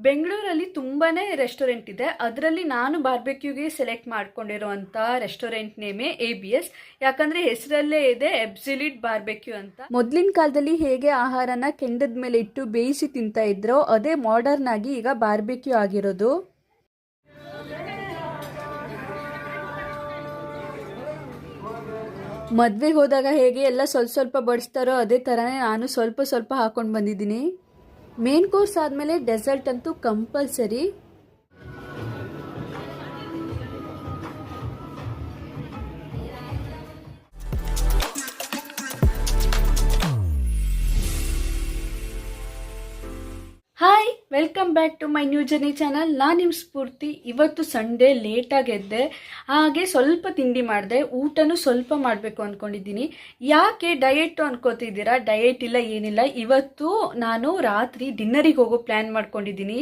ಬೆಂಗಳೂರಲ್ಲಿ ತುಂಬಾನೇ ರೆಸ್ಟೋರೆಂಟ್ ಇದೆ. ಅದರಲ್ಲಿ ನಾನು ಬಾರ್ಬೆಕ್ಯೂಗೆ ಸೆಲೆಕ್ಟ್ ಮಾಡ್ಕೊಂಡಿರುವಂಥ ರೆಸ್ಟೋರೆಂಟ್ ನೇಮೇ ABS. ಯಾಕಂದರೆ ಹೆಸರಲ್ಲೇ ಇದೆ ಎಬ್ಸಲ್ಯೂಟ್ ಬಾರ್ಬೆಕ್ಯೂ ಅಂತ. ಮೊದಲಿನ ಕಾಲದಲ್ಲಿ ಹೇಗೆ ಆಹಾರನ ಕೆಂಡದ ಮೇಲೆ ಇಟ್ಟು ಬೇಯಿಸಿ ತಿಂತಾ ಇದ್ರೋ ಅದೇ ಮಾಡರ್ನ್ ಆಗಿ ಈಗ ಬಾರ್ಬೆಕ್ಯೂ ಆಗಿರೋದು. ಮದುವೆಗೆ ಹೋದಾಗ ಹೇಗೆ ಎಲ್ಲ ಸ್ವಲ್ಪ ಸ್ವಲ್ಪ ಬಡಿಸ್ತಾರೋ ಅದೇ ಥರನೇ ನಾನು ಸ್ವಲ್ಪ ಸ್ವಲ್ಪ ಹಾಕೊಂಡು ಬಂದಿದ್ದೀನಿ. ಮೇನ್ ಕೋರ್ಸ್ ಆದಮೇಲೆ ಡೆಸರ್ಟ್ ಅಂತೂ compulsory. Hi, welcome back to my new journey channel. ನಾನು ನಿಮ್ಮ ಸ್ಫೂರ್ತಿ. ಇವತ್ತು ಸಂಡೇ ಲೇಟಾಗಿ ಎದ್ದೆ, ಹಾಗೆ ಸ್ವಲ್ಪ ತಿಂಡಿ ಮಾಡಿದೆ. ಊಟನೂ ಸ್ವಲ್ಪ ಮಾಡಬೇಕು ಅಂದ್ಕೊಂಡಿದ್ದೀನಿ. ಯಾಕೆ ಡಯೆಟ್ಟು ಅನ್ಕೋತಿದ್ದೀರಾ? ಡಯೆಟ್ ಇಲ್ಲ, ಏನಿಲ್ಲ. ಇವತ್ತು ನಾನು ರಾತ್ರಿ ಡಿನ್ನರಿಗೆ ಹೋಗೋ ಪ್ಲ್ಯಾನ್ ಮಾಡ್ಕೊಂಡಿದ್ದೀನಿ.